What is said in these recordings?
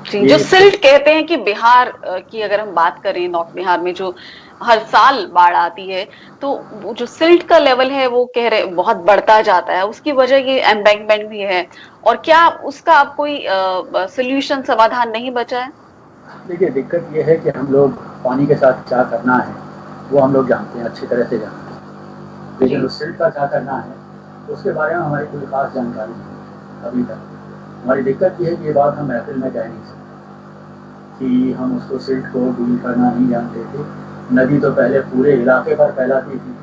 जी, जो ये सिल्ट कहते हैं कि बिहार की अगर हम बात करें, नॉर्थ बिहार में जो हर साल बाढ़ आती है, तो वो जो सिल्ट का लेवल है वो कह रहे बहुत बढ़ता जाता है, उसकी वजह ये एम्बैंकमेंट भी है। और क्या उसका अब कोई सोल्यूशन समाधान नहीं बचा है? देखिए, दिक्कत ये है कि हम लोग पानी के साथ क्या करना है वो हम लोग जानते हैं, अच्छी तरह से जानते हैं, लेकिन जी। उस सिल्ट का क्या करना है उसके बारे में हमारी कोई खास जानकारी नहीं अभी तक। हमारी दिक्कत ये है कि ये बात हम महफिल में कह नहीं सकते कि हम उसको सिल्ट को डील करना नहीं जानते थे। नदी तो पहले पूरे इलाके पर फैलाती थी,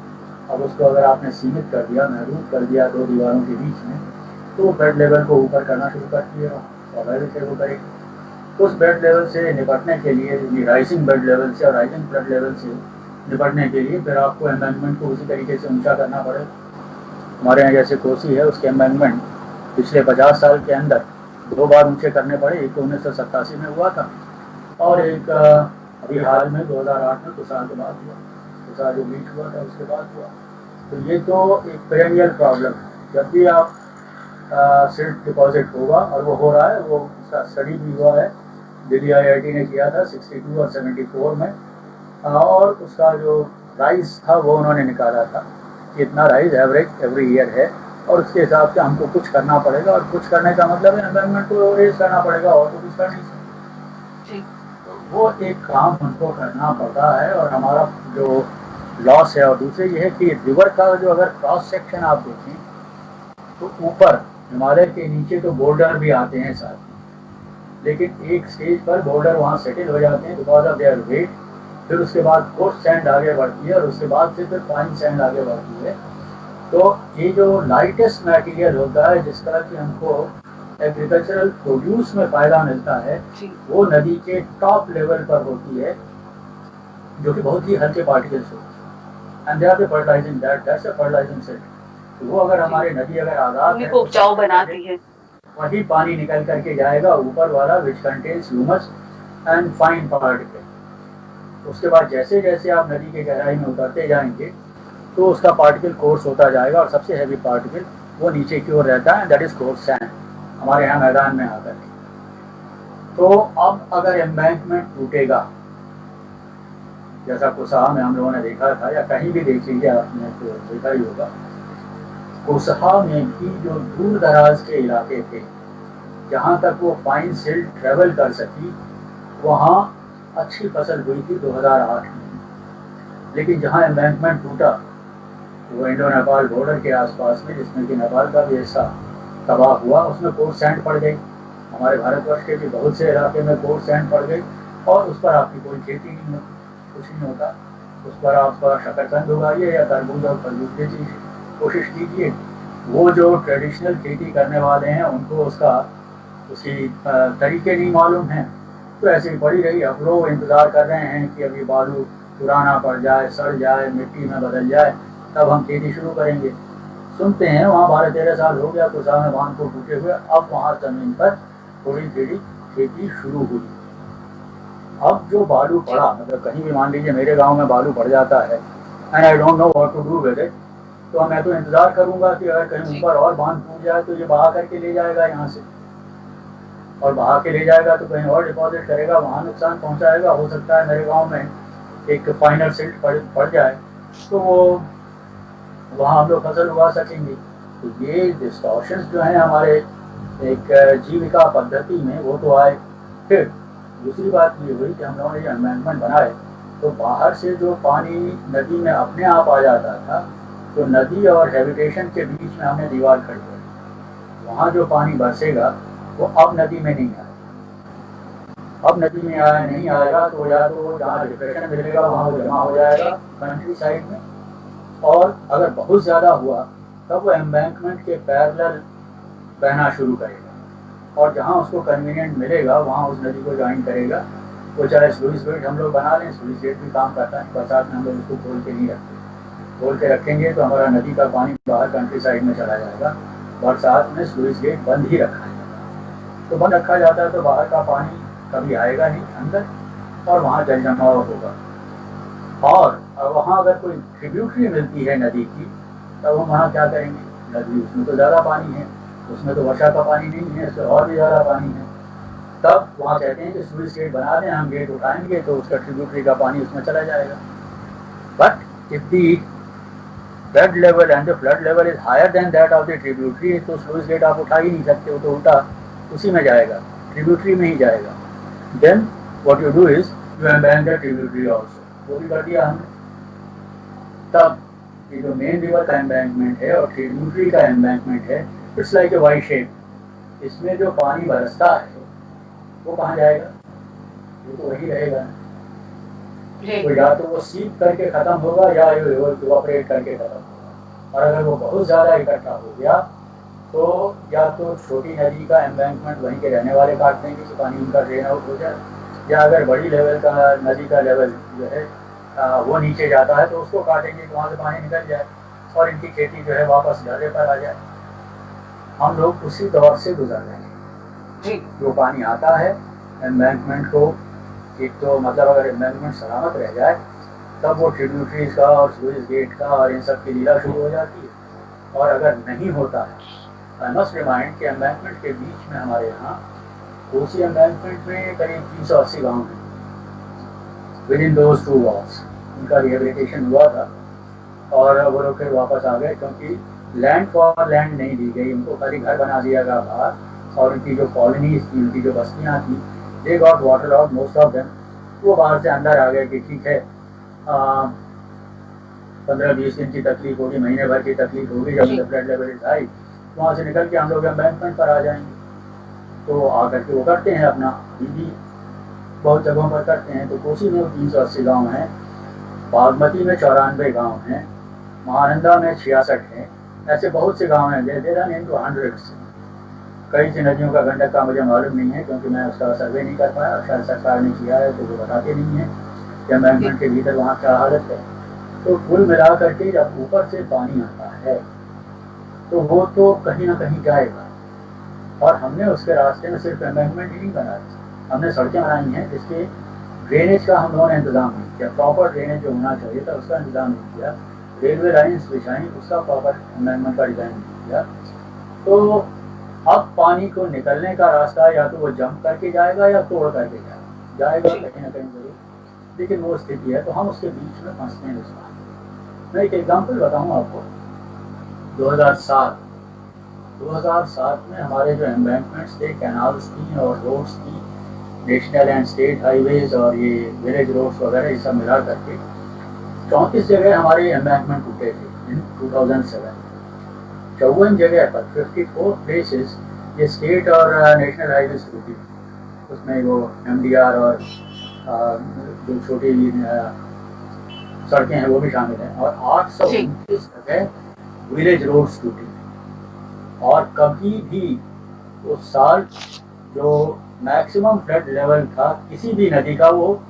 अब उसको अगर आपने सीमित कर दिया, महदूद कर दिया दो दीवारों के बीच में, तो बेड लेवल को ऊपर करना शुरू कर दिया, स्वाभाविक है वो करेगी। उस बेड लेवल से निपटने के लिए, राइजिंग बेड लेवल से और राइजिंग फ्लड लेवल से निपटने के लिए फिर आपको एम्बैंकमेंट को उसी तरीके से ऊंचा करना पड़ेगा। हमारे यहाँ जैसे कोसी है, उसके एम्बैंकमेंट पिछले 50 साल के अंदर 2 बार ऊंचे करने पड़े। एक तो 1987 में हुआ था और एक अभी हाल में 2008 में कुछ साल के बाद हुआ, कुछ साल जो बीच हुआ था उसके बाद हुआ। तो ये तो एक पेरेनियल प्रॉब्लम है। जब भी आप सिल्ट डिपॉजिट होगा, और वो हो रहा है, वो उसका स्टडी भी हुआ है, दिल्ली आईआईटी ने किया था 62 और 74 में, और उसका जो राइज था वो उन्होंने निकाला था कि इतना राइज एवरेज एवरी ईयर है, और उसके हिसाब से हमको कुछ करना पड़ेगा, और कुछ करने का मतलब है एनवायरमेंट को रेज करना पड़ेगा, और तो कुछ कर नहीं सकते। जी। तो वो एक काम हमको करना पड़ता है, और हमारा जो लॉस है, और दूसरे ये है कि रिवर का जो अगर क्रॉस सेक्शन आप देखें तो ऊपर हिमालय के नीचे तो बोर्डर भी आते हैं साथ में, लेकिन एक स्टेज पर बोर्डर वहाँ सेटल हो जाते हैं बिकॉज ऑफ देयर वेट। फिर उसके बाद कोर्स सैंड आगे बढ़ती है, और उसके बाद से फिर फाइन सैंड आगे बढ़ती है। तो ये जो लाइटेस्ट मटेरियल होता है जिसका कि हमको एग्रीकल्चरल प्रोड्यूस में फायदा मिलता है, जी। वो नदी के टॉप लेवल पर होती है, जो कि बहुत ही हल्के पार्टिकल्स होते हैं, and they are the fertilizing that's a fertilizing set. तो वो अगर जी, हमारी नदी अगर आज़ाद भूमि है को तो उपजाऊ सबसे पहले बनाती है। वही पानी निकल करके जाएगा ऊपर वाला, which contains humus and fine particle. उसके बाद जैसे जैसे आप नदी के गहराई में उतरते जाएंगे तो उसका पार्टिकल कोर्स होता जाएगा, और सबसे हैवी पार्टिकल वो नीचे की ओर रहता है, दैट इज कोर्स सैंड, हमारे यहाँ मैदान में आकर के। तो अब अगर एम्बैंकमेंट टूटेगा, जैसा कुसाहा में हम लोगों ने देखा था, या कहीं भी देख लीजिए आपने तो देखा ही होगा, कुसहा में भी जो दूर दराज के इलाके थे जहाँ तक वो फाइन सिल्ट ट्रेवल कर सकी, वहाँ अच्छी फसल हुई थी 2008 में। लेकिन जहाँ एम्बैंकमेंट टूटा वो इंडो नेपाल बॉर्डर के आसपास में, जिसमें कि नेपाल का भी हिस्सा तबाह हुआ, उसमें कोर्स सैंड पड़ गई। हमारे भारतवर्ष के भी बहुत से इलाके में कोर्स सैंड पड़ गई, और उस पर आपकी कोई खेती नहीं होती, कुछ नहीं होता। उस पर आप शकरकंद उगाइए या तरबूज और खरबूज की चीज कोशिश कीजिए। वो जो ट्रेडिशनल खेती करने वाले हैं उनको उसका उसकी तरीके नहीं मालूम हैं, तो ऐसे ही पड़ी रही। अब लोग इंतज़ार कर रहे हैं कि अभी बालू पुराना पड़ जाए, सड़ जाए, मिट्टी में बदल जाए, तब हम खेती शुरू करेंगे। सुनते हैं वहाँ 12-13 साल हो गया कुछ में बांध को टूटे हुए, अब वहाँ ज़मीन पर थोड़ी थोड़ी खेती शुरू हुई। अब जो बालू जी। पड़ा, मतलब कहीं भी मान लीजिए मेरे गांव में बालू पड़ जाता है, and I don't know what to do with it, तो मैं तो इंतज़ार करूंगा कि अगर कहीं जी। ऊपर और बांध टूट जाए तो ये बहा करके ले जाएगा यहाँ से, और बहा के ले जाएगा तो कहीं और डिपॉजिट करेगा, वहाँ नुकसान पहुँचाएगा। हो सकता है मेरे गांव में एक फाइनल सिल्ट पड़ जाए, तो वो वहाँ हम लोग फसल उगा सकेंगे। तो ये डिस्टॉर्शंस जो हैं हमारे एक जीविका पद्धति में, वो तो आए। फिर दूसरी बात ये हुई कि हम लोगों ने ये अमेंडमेंट बनाए, तो बाहर से जो पानी नदी में अपने आप आ जाता था, तो नदी और हैबिटेशन के बीच में हमने दीवार खड़ी कर, वहाँ जो पानी बरसेगा वो अब नदी में नहीं आएगा। अब नदी में आया नहीं आएगा तो या तो जहाँ डिप्रेशन मिलेगा वहाँ वो जमा हो जाएगा कंट्री साइड में, और अगर बहुत ज़्यादा हुआ तब वो एम्बैंकमेंट के पैरेलल बहना शुरू करेगा, और जहाँ उसको कन्वीनियंट मिलेगा वहाँ उस नदी को ज्वाइन करेगा। वो चाहे स्लुइस गेट हम लोग बना लें, स्लुइस गेट भी काम करता है, बरसात में हम लोग उसको खोल के नहीं रखते। खोल के रखेंगे तो हमारा नदी का पानी बाहर कंट्री साइड में चला जाएगा। बरसात में स्लुइस गेट बंद ही रखा जाएगा, तो बंद रखा जाता है तो बाहर का पानी कभी आएगा नहीं अंदर, और वहाँ जल जमाव होगा। और वहाँ अगर कोई ट्रिब्यूटरी मिलती है नदी की, तब हम वहाँ क्या करेंगे? नदी, उसमें तो ज़्यादा पानी है, उसमें तो वर्षा का पानी नहीं है, इससे और भी ज़्यादा पानी है। तब वहाँ कहते हैं कि स्लूइस गेट बना दें, हम गेट उठाएंगे तो उसका ट्रिब्यूटरी का पानी उसमें चला जाएगा। But if the flood level and the flood level is higher than that of the tributary, तो स्लूइस गेट आप उठा ही नहीं सकते, वो तो उल्टा उसी में जाएगा, ट्रिब्यूटरी में ही जाएगा। Then what you do is you embank the tributary also, वो भी कर दिया हमने। तब ये जो मेन रिवर का एम्बैंकमेंट है और ट्रिब्यूटरी का एम्बैंकमेंट है, it's like a Y shape. इसमें जो पानी बरसता है वो कहाँ जाएगा? वो तो वही रहेगा। तो या तो वो सीप करके खत्म होगा या इवैपोरेट करके खत्म होगा। और अगर वो बहुत ज्यादा इकट्ठा हो गया तो या तो छोटी नदी का एम्बैंकमेंट वहीं के रहने वाले काट देंगे कि पानी उनका ड्रेन आउट हो जाए, या अगर बड़ी लेवल का नदी का लेवल जो है वो नीचे जाता है तो उसको काटेंगे कि वहाँ से पानी निकल जाए और इनकी खेती जो है वापस ढर्रे पर आ जाए। हम लोग उसी दौर से गुजर रहे हैं। जो पानी आता है एम्बैंकमेंट को, एक तो मतलब अगर एम्बैंकमेंट सलामत रह जाए तब वो ट्रिब्यूटरीज का और स्लूइस गेट का और इन सब की लीला शुरू हो जाती है। और अगर नहीं होता है, आई मस्ट रिमाइंड कि एम्बैंकमेंट के बीच में हमारे यहाँ कोसी एम्बैंकमेंट में करीब 380 गाँव हैं। विद इन दोज 2 वॉल्स उनका रिहेबिलिटेशन हुआ था और वो लोग फिर वापस आ गए, क्योंकि लैंड फॉर लैंड नहीं दी गई उनको, खाली घर बना दिया गया बाहर। और उनकी जो कॉलोनीज थी, उनकी जो बस्तियाँ थी, they got water out most of them. वो बाहर से अंदर आ गए कि ठीक है 15-20 दिन की तकलीफ होगी, महीने भर की तकलीफ होगी, जब फ्लड लेवल इज हाई वहाँ से निकल के हम लोग एम्बैंकमेंट पर आ जाएंगे। तो आकर के वो करते हैं अपना, भी बहुत जगहों पर करते हैं। तो कोसी में 380 गाँव हैं, बागमती में 94 गाँव हैं, महानंदा में 66 हैं। ऐसे बहुत से गाँव हैं, देर आर इनटू हंड्रेड्स। कई सी नदियों का गंडक का मुझे मालूम नहीं है क्योंकि मैं उसका सर्वे नहीं कर पाया, शायद सरकार ने किया है तो वो बताते नहीं है कि एम्बैंकमेंट के भीतर वहाँ क्या हालत है। तो कुल मिला करके जब ऊपर से पानी आता है तो वो तो कहीं ना कहीं जाएगा। और हमने उसके रास्ते में सिर्फ एम्बैंकमेंट ही नहीं बनाया, हमने सड़कें बनाई हैं जिसके ड्रेनेज का हम लोगों ने इंतजाम नहीं किया, प्रॉपर ड्रेनेज जो होना चाहिए था उसका इंतजाम नहीं किया, रेलवे लाइन्स बिछाई, उसका प्रॉपर एम्बैंकमेंट का डिजाइन नहीं किया। तो अब पानी को निकलने का रास्ता या तो वो जंप करके जाएगा या तोड़ करके जाएगा कहीं ना कहीं जरूर, लेकिन वो स्थिति है। तो हम उसके बीच में फंसते हैं। उसका मैं एक एग्जाम्पल बताऊँ आपको। 2007 में हमारे जो एम्बैंकमेंट्स थे, कैनाल्स थी और रोड्स थी, नेशनल एंड स्टेट हाईवेज और ये विलेज रोड्स वगैरह ये सब मिला करके 34 जगह हमारे एम्बैंकमेंट टूटे थे इन 2007। 54 जगह पर 54 प्लेसेस ये स्टेट और नेशनल हाईवेज टूटी। उसमें वो MDR और जो छोटी सड़कें हैं वो भी शामिल हैं। और 829 जगह विलेज रोड्स टूटी। और कभी भी उस साल जो मैक्सिमम फ्लड लेवल था किसी भी नदी का वो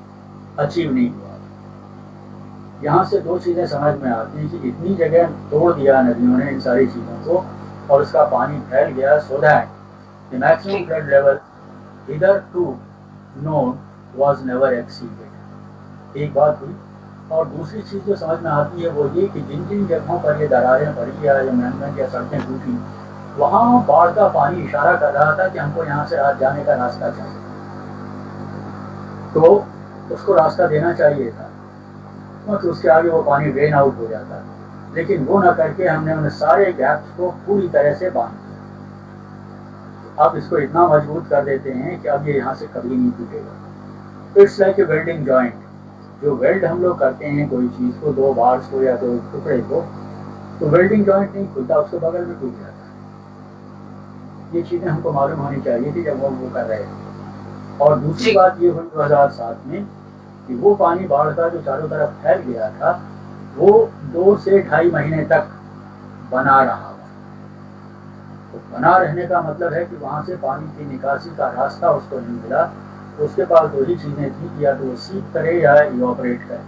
अचीव नहीं हुआ। यहाँ से 2 चीज़ें समझ में आती हैं कि इतनी जगह तोड़ दिया नदियों ने इन सारी चीज़ों को और उसका पानी फैल गया, so that the maximum flood level hitherto known was never exceeded। एक बात हुई। और दूसरी चीज़ जो समझ में आती है वो ये कि जिन जिन जगहों पर ये दरारें पड़ी या एम्बैंकमेंट या सड़कें टूटी, वहाँ बाढ़ का पानी इशारा कर रहा था कि हमको यहाँ से आज जाने का रास्ता चाहिए, तो उसको रास्ता देना चाहिए था, तो उसके आगे वो पानी ड्रेन आउट हो जाता। लेकिन वो ना करके हमने उन सारे गैप्स को पूरी तरह से बांध दिया। अब इसको इतना मजबूत कर देते हैं कि अब ये यहाँ से कभी नहीं टूटेगा। It's like A welding joint. जो वेल्ड हम लोग करते हैं कोई चीज़ को, 2 बार्स को या 2 टुकड़े को, तो वेल्डिंग जॉइंट नहीं खुलता, उसके बगल में टूट जाता है। ये चीज़ें हमको मालूम होनी चाहिए थी जब वो कर रहे थे। और दूसरी बात ये हुई 2007 में कि वो पानी बाढ़ का जो चारों तरफ फैल गया था वो 2 से 2.5 महीने तक बना रहा। तो बना रहने का मतलब है कि वहाँ से पानी की निकासी का रास्ता उसको नहीं मिला। तो उसके पास 2 ही चीज़ें थी कि या तो वो सीप करे या इवैपोरेट करे।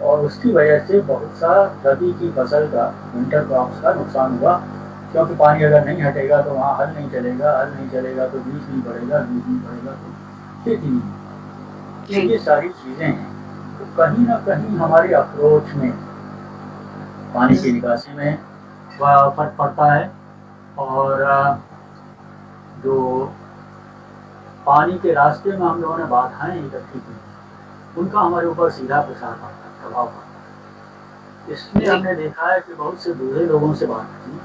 और उसकी वजह से बहुत सा रबी की फसल का, विंटर क्रॉप्स का नुकसान हुआ, क्योंकि पानी अगर नहीं हटेगा तो वहाँ हल नहीं चलेगा, हल नहीं चलेगा तो बीज नहीं पड़ेगा, बीज नहीं पड़ेगा तो खेती नहीं। ये सारी चीज़ें हैं। तो कहीं ना कहीं हमारे अप्रोच में पानी की निकासी में फर्क पड़ता है। और जो पानी के रास्ते में हम लोगों ने बाधाएं इकट्ठी की, उनका हमारे ऊपर सीधा प्रभाव पड़ता है। इसमें जी हमने देखा है कि बहुत से बूढ़े लोगों से बात की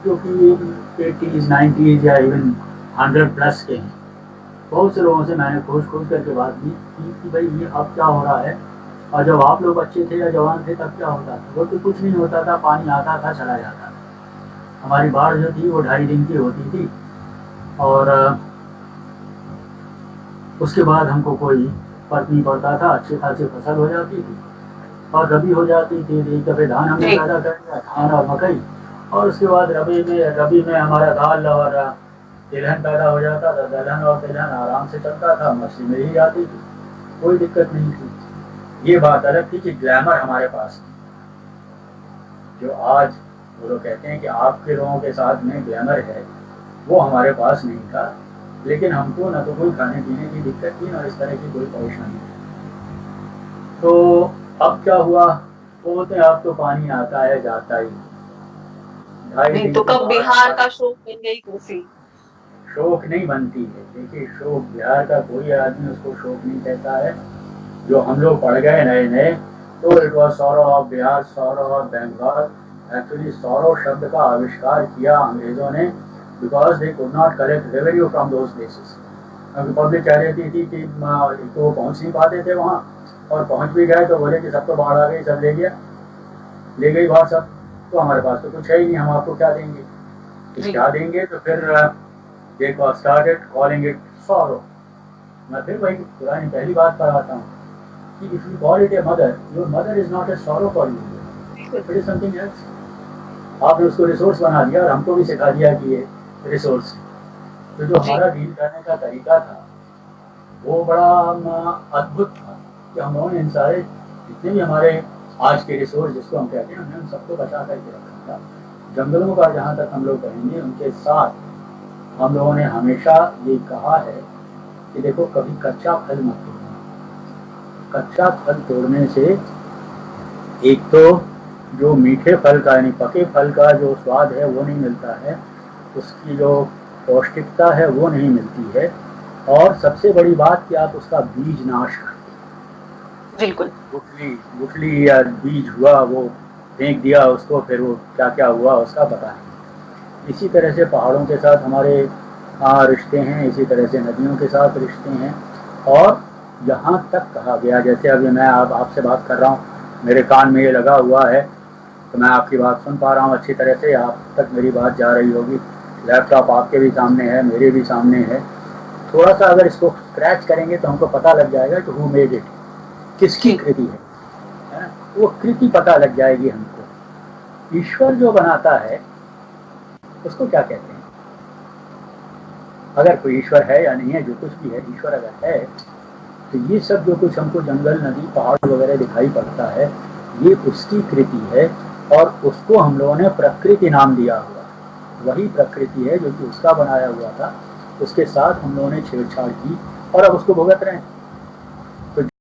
जो कि 80s 90s या इवन 100+ के हैं। बहुत से लोगों से मैंने खोज करके बात की कि भाई ये अब क्या हो रहा है, और जब आप लोग बच्चे थे या जवान थे तब क्या होता था। वो तो कुछ नहीं होता था, पानी आता था चला जाता था। हमारी बाढ़ जो थी वो 2.5 दिन की होती थी, और उसके बाद हमको कोई फर्क नहीं पड़ता था, अच्छी खासी फसल हो जाती थी और रबी हो जाती थी। एक दफे धान हमने जी पैदा कर लिया, धान और मकई, और उसके बाद रबी में हमारा दाल और तिलहन पैदा हो जाता था। दलहन और तिलहन आराम से चलता था, मछली मिल ही जाती थी, कोई दिक्कत नहीं थी। ये बात अलग थी कि ग्लैमर हमारे पास जो आज वो लोग कहते हैं कि आपके लोगों के साथ में ग्लैमर है, वो हमारे पास नहीं था। लेकिन हमको न तो कोई खाने पीने की दिक्कत थी, न इस तरह की कोई परेशानी थी। तो अब क्या हुआ, वो बोलते हैं अब तो पानी आता है जाता ही, ढाई नहीं, दिन तो की कब बाढ़ बिहार हमारे का शोक बन गई कोसी। शोक नहीं बनती है। देखिए, शोक बिहार का कोई आदमी उसको शोक नहीं कहता है। जो हम लोग पढ़ गए नए नए, तो it was sorrow of Bihar, sorrow of Bengal. Actually sorrow शब्द का आविष्कार किया अंग्रेजों ने, because they could not collect revenue from those places. क्योंकि पब्लिक कह रही थी कि तो वो पहुंच नहीं पाते थे वहाँ, और पहुंच भी गए तो बोले कि सब तो बाढ़ आ गई, सब ले गया, ले गई बाढ़ सब, तो हमारे पास तो कुछ है ही नहीं, हम आपको क्या देंगे। तो जी क्या देंगे, तो फिर they started calling it sorrow. मैं फिर वही पुरानी पहली बात पर आता हूँ कि if you call it a mother, your mother is not a sorrow for you, it is something else. आपने उसको रिसोर्स बना दिया और हमको भी सिखा दिया कि ये रिसोर्स है। तो जो जी हमारा डील करने का तरीका था वो बड़ा अद्भुत था कि हम लोगों ने इन सारे जितने भी हमारे आज के रिसोर्स जिसको हम कहते हैं, हमने उन सबको बचा करके रखा था। जंगलों का जहाँ तक हम लोग कहेंगे, उनके साथ हम लोगों ने हमेशा ये कहा है कि देखो कभी कच्चा फल मत तोड़ना। कच्चा फल तोड़ने से एक तो जो मीठे फल का यानी पके फल का जो स्वाद है वो नहीं मिलता है, उसकी जो पौष्टिकता है वो नहीं मिलती है, और सबसे बड़ी बात कि आप उसका बीज नाश कर, बिल्कुल। गुठली गुठली या बीज हुआ वो फेंक दिया उसको, फिर वो क्या क्या हुआ उसका पता नहीं। इसी तरह से पहाड़ों के साथ हमारे रिश्ते हैं, इसी तरह से नदियों के साथ रिश्ते हैं। और यहाँ तक कहा गया, जैसे अभी मैं आपसे बात कर रहा हूँ, मेरे कान में ये लगा हुआ है, तो मैं आपकी बात सुन पा रहा हूँ अच्छी तरह से, आप तक मेरी बात जा रही होगी। लैपटॉप आपके भी सामने है, मेरे भी सामने है। थोड़ा सा अगर इसको स्क्रैच करेंगे तो हमको पता लग जाएगा कि हु मेड इट, किसकी जी कृति है ना? वो कृति पता लग जाएगी हमको। ईश्वर जो बनाता है उसको क्या कहते हैं? अगर कोई ईश्वर है या नहीं है, जो कुछ भी है, ईश्वर अगर है, तो ये सब जो कुछ हमको जंगल नदी पहाड़ वगैरह दिखाई पड़ता है, ये उसकी कृति है, और उसको हम लोगों ने प्रकृति नाम दिया हुआ। वही प्रकृति है जो कि उसका बनाया हुआ था, उसके साथ हम लोगों ने छेड़छाड़ की और अब उसको भुगत रहे हैं। तो